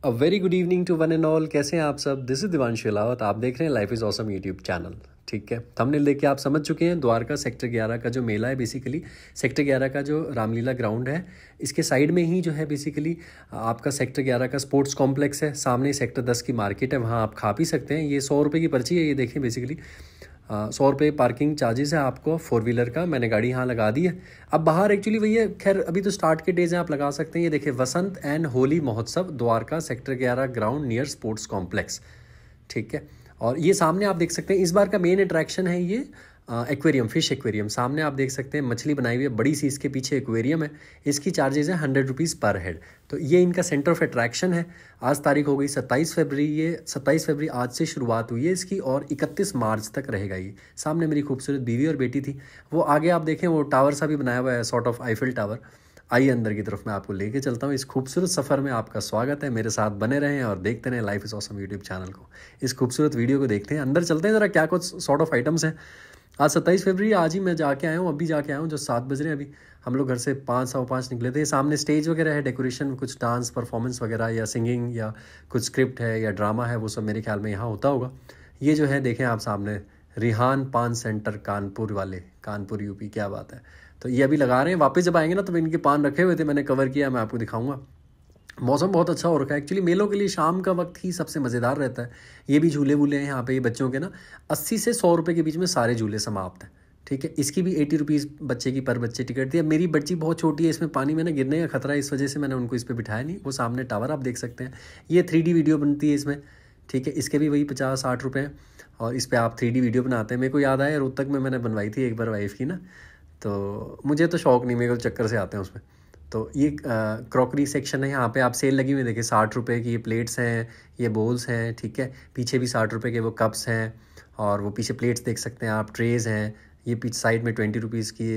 A very good evening to one and all. कैसे हैं आप सब? This is Divanshu Alawat. आप देख रहे हैं life is awesome YouTube channel. ठीक है, थंबनेल देख के आप समझ चुके हैं द्वारका सेक्टर 11 का जो मेला है, बेसिकली सेक्टर 11 का जो रामलीला ग्राउंड है, इसके साइड में ही जो है बेसिकली आपका सेक्टर 11 का स्पोर्ट्स कॉम्प्लेक्स है। सामने सेक्टर 10 की मार्केट है, वहाँ आप खा पी सकते हैं। ये 100 रुपये की पर्ची है। ये देखें बेसिकली 100 रुपये पार्किंग चार्जेस है आपको 4 व्हीलर का। मैंने गाड़ी यहाँ लगा दी है। अब बाहर एक्चुअली भैया खैर अभी तो स्टार्ट के डेज हैं, आप लगा सकते हैं। ये देखिए, वसंत एंड होली महोत्सव Dwarka sector 11 ground near sports complex. ठीक है, और ये सामने आप देख सकते हैं इस बार का मेन अट्रैक्शन है ये एक्वेरियम, फिश एक्वेरियम। सामने आप देख सकते हैं मछली बनाई हुई है बड़ी सी, इसके पीछे एक्वेरियम है। इसकी चार्जेस है 100 रुपीज़ पर हेड। तो ये इनका सेंटर ऑफ अट्रैक्शन है। आज तारीख हो गई 27 फरवरी। ये 27 फरवरी आज से शुरुआत हुई है इसकी और 31 मार्च तक रहेगा ये। सामने मेरी खूबसूरत बीवी और बेटी थी। वो आगे आप देखें वो टावर सा भी बनाया हुआ है, सॉर्ट ऑफ आईफिल टावर। आइए अंदर की तरफ मैं आपको लेके चलता हूँ। इस खूबसूरत सफ़र में आपका स्वागत है। मेरे साथ बने रहें और देखते रहें life is awesome YouTube channel को। इस खूबसूरत वीडियो को देखते हैं। अंदर चलते हैं ज़रा, क्या कुछ सॉर्ट ऑफ आइटम्स हैं। आज 27 फरवरी, आज ही मैं जाके आया हूँ, अभी जाके आया हूँ, जो 7 बज रहे हैं अभी। हम लोग घर से 5 सवा 5 निकले थे। सामने स्टेज वगैरह है, डेकोरेशन, कुछ डांस परफॉर्मेंस वगैरह या सिंगिंग या कुछ स्क्रिप्ट है या ड्रामा है, वो सब मेरे ख्याल में यहाँ होता होगा। ये जो है देखें आप सामने, रिहान पान सेंटर कानपुर वाले, कानपुर यूपी। क्या बात है। तो ये अभी लगा रहे हैं। वापस जब आएंगे ना तो इनके पान रखे हुए थे, मैंने कवर किया, मैं आपको दिखाऊंगा। मौसम बहुत अच्छा हो रखा है। एक्चुअली मेलों के लिए शाम का वक्त ही सबसे मज़ेदार रहता है। ये भी झूले वूले हैं यहाँ पे, ये बच्चों के ना 80 से 100 रुपये के बीच में सारे झूले समाप्त हैं। ठीक है, इसकी भी 80 रुपीज़ बच्चे की पर बच्चे टिकट थी। अब मेरी बच्ची बहुत छोटी है, इसमें पानी में ना गिरने का खतरा है, इस वजह से मैंने उनको इस पर बिठाया नहीं। वो सामने टावर आप देख सकते हैं। ये 3D वीडियो बनती है इसमें। ठीक है, इसके भी वही 50-60 रुपये हैं और इस पर आप 3D वीडियो बनाते हैं। मेरे को याद आया रोहतक में मैंने बनवाई थी एक बार वाइफ की ना, तो मुझे तो शौक़ नहीं, मेरे को चक्कर से आते हैं उसमें। तो ये क्रॉकरी सेक्शन है। यहाँ पे आप सेल लगी हुई देखिए, 60 रुपये की ये प्लेट्स हैं, ये बोल्स हैं। ठीक है, पीछे भी 60 रुपये के वो कप्स हैं और वो पीछे प्लेट्स देख सकते हैं आप, ट्रेज़ हैं। ये पीछे साइड में 20 रुपीज़ की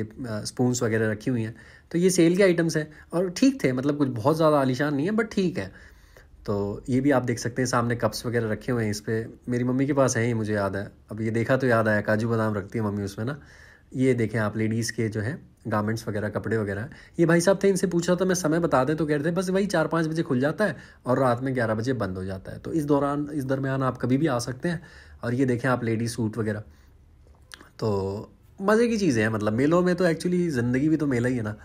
स्पून्स वगैरह रखी हुई हैं। तो ये सेल के आइटम्स हैं और ठीक थे, मतलब कुछ बहुत ज़्यादा आलीशान नहीं है बट ठीक है। तो ये भी आप देख सकते हैं सामने, कप्स वगैरह रखे हुए हैं। इस पर मेरी मम्मी के पास है, ये मुझे याद है। अब ये देखा तो याद आया, काजू बादाम रखती है मम्मी उसमें ना। ये देखें आप, लेडीज़ के जो है गारमेंट्स वगैरह, कपड़े वगैरह। ये भाई साहब थे, इनसे पूछा तो मैं समय बता दें तो कह रहे थे बस वही 4-5 बजे खुल जाता है और रात में 11 बजे बंद हो जाता है। तो इस दरमियान आप कभी भी आ सकते हैं। और ये देखें आप, लेडी सूट वगैरह। तो मज़े की चीज़ें हैं, मतलब मेलों में तो एक्चुअली ज़िंदगी भी तो मेला ही है ना।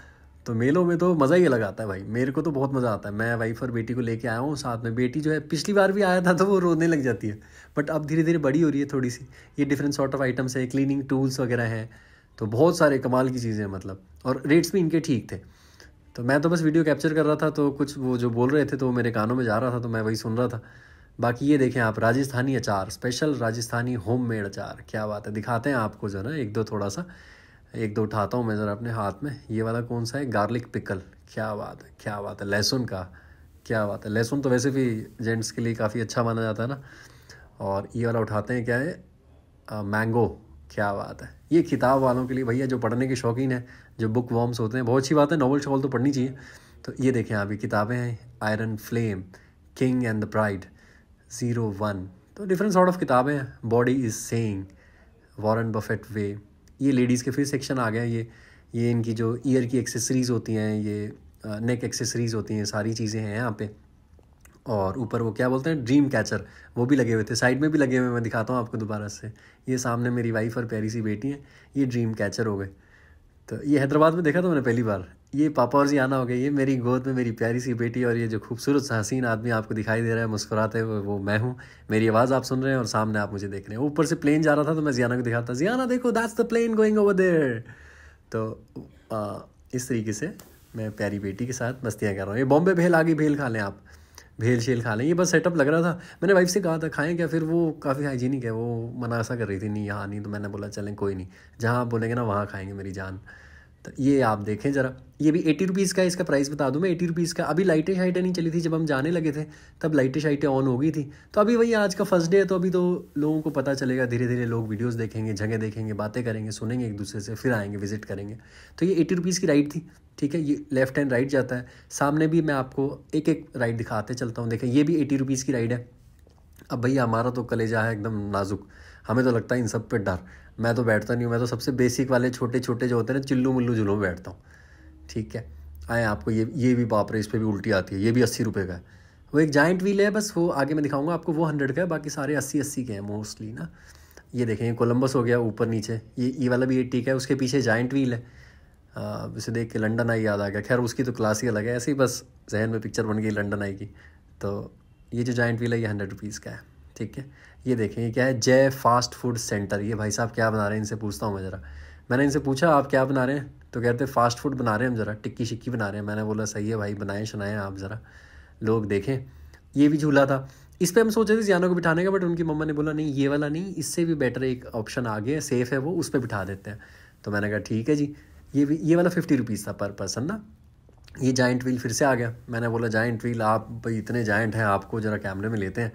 तो मेलों में तो मज़ा ही अलग आता है भाई, मेरे को तो बहुत मज़ा आता है। मैं वाइफ और बेटी को लेके आया हूँ साथ में। बेटी जो है पिछली बार भी आया था तो वो रोने लग जाती है, बट अब धीरे धीरे बड़ी हो रही है थोड़ी सी। ये डिफरेंट सॉर्ट ऑफ आइटम्स है, क्लीनिंग टूल्स वगैरह हैं। तो बहुत सारे कमाल की चीज़ें हैं मतलब, और रेट्स भी इनके ठीक थे। तो मैं तो बस वीडियो कैप्चर कर रहा था, तो कुछ वो जो बोल रहे थे तो वो मेरे कानों में जा रहा था, तो मैं वही सुन रहा था। बाकी ये देखें आप, राजस्थानी अचार, स्पेशल राजस्थानी होममेड अचार। क्या बात है, दिखाते हैं आपको जो है ना, एक दो थोड़ा सा, एक दो उठाता हूँ मैं ज़रा अपने हाथ में। ये वाला कौन सा है? Garlic pickle. क्या बात है, क्या बात है। लहसुन का, क्या बात है। लहसुन तो वैसे भी जेंट्स के लिए काफ़ी अच्छा माना जाता है ना। और ये वाला उठाते हैं, क्या है? मैंगो। क्या बात है। ये किताब वालों के लिए भैया, जो पढ़ने के शौकीन हैं, जो बुक वॉर्म्स होते हैं, बहुत अच्छी बात है। नॉवल शॉवल तो पढ़नी चाहिए। तो ये देखें आप, ये किताबें हैं, Iron Flame, King and the Pride, 01। तो डिफरेंट सॉर्ट ऑफ किताबें हैं। Body is saying, Warren Buffett way. ये लेडीज़ के फिर सेक्शन आ गया। ये इनकी जो ईयर की एक्सेसरीज़ होती हैं, ये नेक एक्सेसरीज़ होती हैं, सारी चीज़ें हैं यहाँ पे। और ऊपर वो क्या बोलते हैं, ड्रीम कैचर, वो भी लगे हुए थे। साइड में भी लगे हुए, मैं दिखाता हूँ आपको दोबारा से। ये सामने मेरी वाइफ और प्यारी सी बेटी है, ये ड्रीम कैचर हो गए। तो ये हैदराबाद में देखा था मैंने पहली बार। ये पापा और जी आना हो गया। ये मेरी गोद में मेरी प्यारी सी बेटी, और ये जो खूबसूरत सा हसीन आदमी आपको दिखाई दे रहा है मुस्कुराते हुए, वो मैं हूँ। मेरी आवाज़ आप सुन रहे हैं और सामने आप मुझे देख रहे हैं। ऊपर से प्लेन जा रहा था तो मैं जियाना को दिखाता, जियाना देखो, that's the plane going over there. तो इस तरीके से मैं प्यारी बेटी के साथ मस्तियाँ कर रहा हूँ। ये बॉम्बे भेल आ गई, भेल खा लें आप, भेल शेल खा लें। ये बस सेटअप लग रहा था। मैंने वाइफ से कहा था खाएं क्या, फिर वो काफ़ी हाइजीनिक है, वो मना सा कर रही थी, नहीं यहाँ नहीं। तो मैंने बोला चलें कोई नहीं, जहाँ आप बोलेंगे ना वहाँ खाएंगे मेरी जान। तो ये आप देखें ज़रा, ये भी 80 रुपीज़ का। इसका प्राइस बता दूं मैं, 80 रुपीज़ का। अभी लाइटें शाइटें नहीं चली थी, जब हम जाने लगे थे तब लाइटें शाइटें ऑन हो गई थी। तो अभी वही आज का फर्स्ट डे है, तो अभी तो लोगों को पता चलेगा। धीरे धीरे लोग वीडियोस देखेंगे, जगह देखेंगे, बातें करेंगे, सुनेंगे एक दूसरे से, फिर आएंगे, विजिट करेंगे। तो ये 80 रुपीज़ की राइड थी। ठीक है, ये लेफ्ट हैंड राइड जाता है। सामने भी मैं आपको एक एक राइड दिखाते चलता हूँ। देखें, ये भी 80 रुपीज़ की राइड है। अब भैया हमारा तो कलेजा है एकदम नाजुक, हमें तो लगता है इन सब पे डर। मैं तो बैठता नहीं हूँ, मैं तो सबसे बेसिक वाले छोटे छोटे जो होते हैं ना, चिल्लू मुल्लू झूलों में बैठता हूँ। ठीक है, आए आपको ये भी, बाप रे, इस पर भी उल्टी आती है। ये भी 80 रुपये का है। वो एक जाइंट व्हील है, बस वो आगे मैं दिखाऊंगा आपको, वो 100 का है, बाकी सारे 80-80 के हैं मोस्टली ना। ये देखें, ये कोलंबस हो गया ऊपर नीचे, ये वाला भी 80 का है, उसके पीछे जाइंट व्हील है। उसे देख के लंदन आई याद आ गया, खैर उसकी तो क्लास ही अलग है, ऐसे ही बस जहन में पिक्चर बन गई लंदन आई की। तो ये जो जाइंट व्हील है ये 100 रुपीज़ का है, ठीक है। ये देखें, ये क्या है, जय फास्ट फूड सेंटर। ये भाई साहब क्या बना रहे हैं, इनसे पूछता हूँ मैं ज़रा। मैंने इनसे पूछा आप क्या बना रहे हैं, तो कहते फास्ट फूड बना रहे हैं हम ज़रा, टिक्की शिक्की बना रहे हैं। मैंने बोला सही है भाई, बनाएं शनाएं आप ज़रा, लोग देखें। ये भी झूला था, इस पर हम सोचे थे जियाना को बिठाने का, बट उनकी मम्मा ने बोला नहीं ये वाला नहीं, इससे भी बेटर एक ऑप्शन आ गया, सेफ़ है वो, उस पर बिठा देते हैं। तो मैंने कहा ठीक है जी। ये वाला 50 रुपीज़ था पर पर्सन ना। ये जाइंट व्हील फिर से आ गया, मैंने बोला जाइंट व्हील आप भाई इतने जाइंट हैं, आपको ज़रा कैमरे में लेते हैं।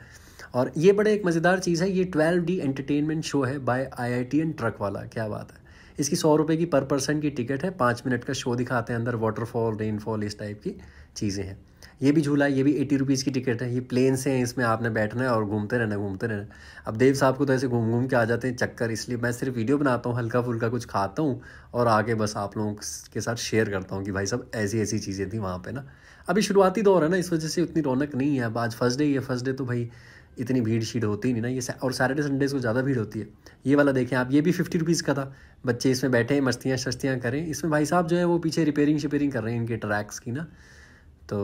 और ये बड़े एक मज़ेदार चीज़ है, ये 12D एंटरटेनमेंट शो है बाय IITN ट्रक वाला, क्या बात है। इसकी 100 रुपये की पर पर्सन की टिकट है, 5 मिनट का शो दिखाते हैं, अंदर वाटरफॉल रेनफॉल इस टाइप की चीज़ें हैं। ये भी झूला है, ये भी 80 रुपीज़ की टिकट है। ये प्लेन से हैं, इसमें आपने बैठना है और घूमते रहना। अब देव साहब को तो ऐसे घूम घूम के आ जाते हैं चक्कर, इसलिए मैं सिर्फ वीडियो बनाता हूँ, हल्का फुल्का कुछ खाता हूँ और आगे बस आप लोगों के साथ शेयर करता हूँ कि भाई साहब ऐसी ऐसी चीज़ें थी वहाँ पे ना। अभी शुरुआती दौर है ना, इस वजह से उतनी रौनक नहीं है। अब आज फर्स्ट डे ही है, फर्स्ट डे तो भाई इतनी भीड़ शीड़ होती नहीं ना ये, और सैटरडे संडेज़ को ज़्यादा भीड़ होती है। ये वाला देखें आप, ये भी 50 रुपीज़ का था। बच्चे इसमें बैठे हैं, मस्तियाँ शस्तियाँ करें। इसमें भाई साहब जो है वो पीछे रिपेयरिंग शिपेयरिंग कर रहे हैं इनके ट्रैक्स की ना। तो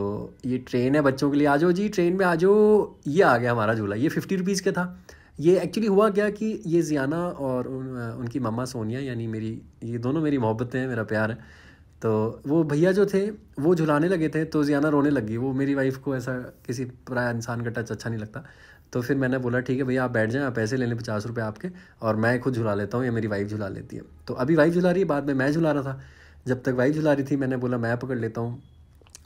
ये ट्रेन है बच्चों के लिए, आ जाओ जी ट्रेन में आ जाओ। ये आ गया हमारा झूला, ये 50 रुपीज़ का था। ये एक्चुअली हुआ क्या कि ये जियाना और उनकी मम्मा सोनिया, यानी मेरी, ये दोनों मेरी मोहब्बतें हैं, मेरा प्यार है। तो वो भैया जो थे वो झुलाने लगे थे, तो जियाना रोने लगी। वो मेरी वाइफ को ऐसा किसी पराया इंसान का टच अच्छा नहीं लगता। तो फिर मैंने बोला ठीक है भैया आप बैठ जाएं, आप पैसे ले लें 50 रुपये आपके, और मैं खुद झुला लेता हूँ या मेरी वाइफ झुला लेती है। तो अभी वाइफ झुला रही है, बाद में मैं झुला रहा था। जब तक वाइफ झुला रही थी मैंने बोला मैं पकड़ लेता हूँ,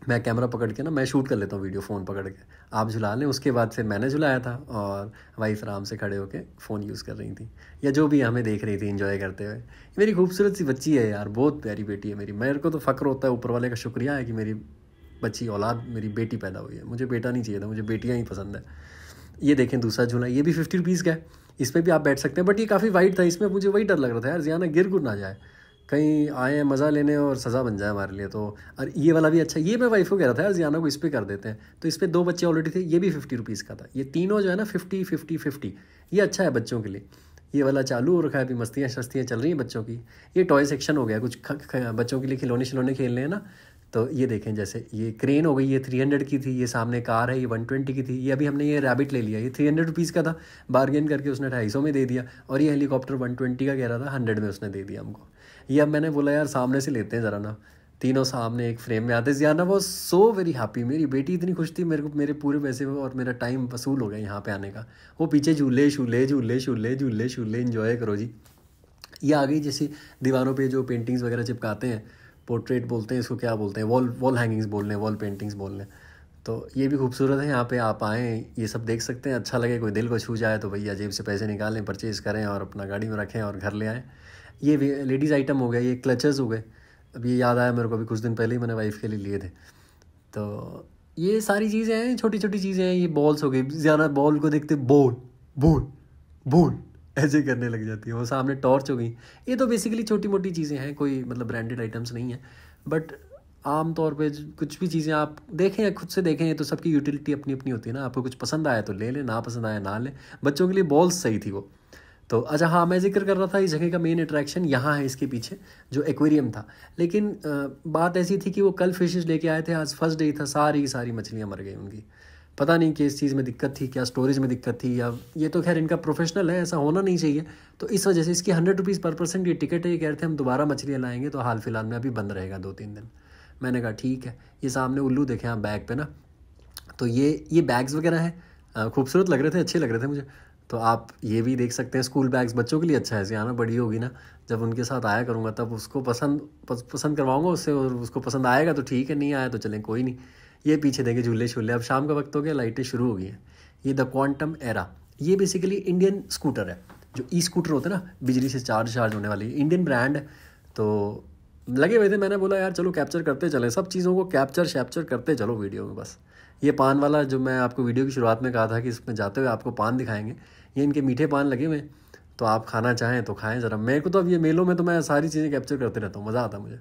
मैं कैमरा पकड़ के ना मैं शूट कर लेता हूँ वीडियो, फ़ोन पकड़ के, आप झुला लें। उसके बाद फिर मैंने झुलाया था और वाइफ आराम से खड़े होकर फ़ोन यूज़ कर रही थी, या जो भी हमें देख रही थी एंजॉय करते हुए। मेरी खूबसूरत सी बच्ची है यार, बहुत प्यारी बेटी है मेरी। मेरे को तो फ़ख्र होता है, ऊपर वाले का शुक्रिया है कि मेरी बच्ची औलाद, मेरी बेटी पैदा हुई है। मुझे बेटा नहीं चाहिए था, मुझे बेटियाँ ही पसंद है। ये देखें दूसरा झूला, ये भी 50 रुपीज़ का है। इस पर भी आप बैठ सकते हैं, बट ये काफ़ी वाइड था, इसमें मुझे वही डर लग रहा था यार जियाना गिर गुर ना जाए, कहीं आए हैं मज़ा लेने और सज़ा बन जाए हमारे लिए। तो और ये वाला भी अच्छा, ये मैं वाइफ को कह रहा था यार जियाना को इस पर कर देते हैं। तो इस पर 2 बच्चे ऑलरेडी थे, ये भी 50 रुपीज़ का था। ये तीनों जो है ना 50-50-50, ये अच्छा है बच्चों के लिए। ये वाला चालू हो रखा है, अभी मस्तियाँ शस्तियाँ चल रही हैं बच्चों की। ये टॉय सेक्शन हो गया, कुछ बच्चों के लिए खिलौने शिलौने खेलने हैं ना। तो ये देखें, जैसे ये क्रेन हो गई, ये 300 की थी। ये सामने कार है, ये 120 की थी। ये अभी हमने ये रैबिट ले लिया, ये 300 रुपीज़ का था, बार्गेन करके उसने 250 में दे दिया। और ये हेलीकॉप्टर 120 का कह रहा था, 100 में उसने दे दिया हमको। ये अब मैंने बोला यार सामने से लेते हैं ज़रा ना, तीनों सामने एक फ्रेम में आते। जियाना वो सो वेरी हैप्पी, मेरी बेटी इतनी खुश थी, मेरे को मेरे पूरे पैसे और मेरा टाइम वसूल हो गया यहाँ पे आने का। वो पीछे झूले झूले झूले झूले झूले झूले इन्जॉय करो जी। ये आ गई जैसे दीवारों पे जो पेंटिंग्स वगैरह चिपकाते हैं, पोर्ट्रेट बोलते हैं इसको, क्या बोलते हैं, वॉल हैंगिंग्स बोल रहे हैं, वॉल पेंटिंग्स बोल रहे हैं। तो ये भी खूबसूरत है, यहाँ पे आप आएँ ये सब देख सकते हैं। अच्छा लगे, कोई दिल को छू जाए तो भैया जेब से पैसे निकालें, परचेज़ करें और अपना गाड़ी में रखें और घर ले आएँ। ये लेडीज़ आइटम हो गया, ये क्लचर्स हो गए। अब ये याद आया मेरे को, अभी कुछ दिन पहले ही मैंने वाइफ के लिए लिए थे। तो ये सारी चीज़ें हैं, छोटी छोटी चीज़ें हैं। ये बॉल्स हो गई, ज़्यादा बॉल को देखते बॉल बॉल बॉल ऐसे करने लग जाती है। वो सामने टॉर्च हो गई। ये तो बेसिकली छोटी मोटी चीज़ें हैं, कोई मतलब ब्रांडेड आइटम्स नहीं है। बट आम तौर पे कुछ भी चीज़ें आप देखें, खुद से देखें, ये तो सबकी यूटिलिटी अपनी अपनी होती है ना। आपको कुछ पसंद आया तो ले लें, ना पसंद आया ना लें। बच्चों के लिए बॉल्स सही थी वो। तो अच्छा हाँ, मैं जिक्र कर रहा था इस जगह का मेन अट्रैक्शन यहाँ है, इसके पीछे जो एक्वेरियम था। लेकिन बात ऐसी थी कि वो कल फिशेस लेके आए थे, आज फर्स्ट डे था, सारी की सारी मछलियाँ मर गई उनकी। पता नहीं कि इस चीज़ में दिक्कत थी, क्या स्टोरेज में दिक्कत थी, या ये तो खैर इनका प्रोफेशनल है, ऐसा होना नहीं चाहिए। तो इस वजह से इसकी 100 रुपीज़ पर पर्सन की टिकट है। ये कह रहे थे हम दोबारा मछलियाँ लाएंगे, तो हाल फिलहाल में अभी बंद रहेगा 2-3 दिन। मैंने कहा ठीक है। ये सामने उल्लू देखें आप बैग पे ना, तो ये बैग्स वगैरह हैं, खूबसूरत लग रहे थे, अच्छे लग रहे थे मुझे। तो आप ये भी देख सकते हैं, स्कूल बैग्स बच्चों के लिए अच्छा है। जियाना बड़ी होगी ना, जब उनके साथ आया करूँगा तब उसको पसंद करवाऊँगा उससे, और उसको पसंद आएगा तो ठीक है, नहीं आया तो चलें कोई नहीं। ये पीछे देंगे झूले शूले। अब शाम का वक्त हो गया, लाइटें शुरू हो गई हैं। ये द क्वांटम एरा, ये बेसिकली इंडियन स्कूटर है, जो ई स्कूटर होते हैं ना, बिजली से चार्ज होने वाली, इंडियन ब्रांड है। तो लगे हुए थे, मैंने बोला यार चलो कैप्चर करते चले, सब चीज़ों को कैप्चर करते चलो वीडियो में बस। ये पान वाला जो मैं आपको वीडियो की शुरुआत में कहा था कि इसमें जाते हुए आपको पान दिखाएंगे, ये इनके मीठे पान लगे हुए, तो आप खाना चाहें तो खाएं ज़रा। मेरे को तो अब ये मेलों में तो मैं सारी चीज़ें कैप्चर करते रहता हूँ, मज़ा आता है मुझे।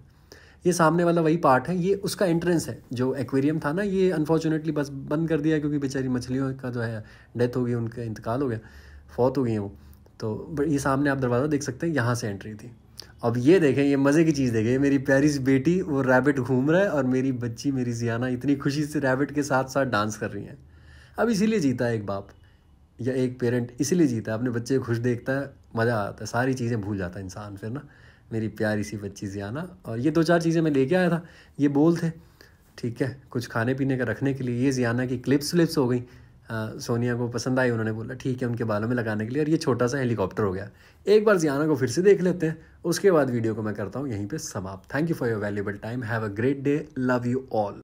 ये सामने वाला वही पार्ट है, ये उसका एंट्रेंस है। जो एक्वेरियम था ना, ये अनफॉर्चुनेटली बस बंद कर दिया क्योंकि बेचारी मछलियों का जो है डेथ हो गई, उनका इंतकाल हो गया, फौत हो गई हैं वो। तो ये सामने आप दरवाज़ा देख सकते हैं, यहाँ से एंट्री थी। अब ये देखें, ये मज़े की चीज़ देखें, मेरी प्यारी सी बेटी वो रैबिट घूम रहा है और मेरी बच्ची मेरी जियाना इतनी खुशी से रैबिट के साथ साथ डांस कर रही हैं। अब इसीलिए जीता है एक बाप या एक पेरेंट, इसीलिए जीता है, अपने बच्चे को खुश देखता है, मज़ा आता है, सारी चीज़ें भूल जाता है इंसान फिर ना। मेरी प्यारी सी बच्ची जियाना। और ये 2-4 चीज़ें मैं लेके आया था, ये बोल थे, ठीक है, कुछ खाने पीने का रखने के लिए। ये जियाना की क्लिप्स हो गई, सोनिया को पसंद आई, उन्होंने बोला ठीक है उनके बालों में लगाने के लिए। और ये छोटा सा हेलीकॉप्टर हो गया। एक बार जियाना को फिर से देख लेते हैं, उसके बाद वीडियो को मैं करता हूँ यहीं पे समाप्त। Thank you for your valuable time, have a great day, love you all.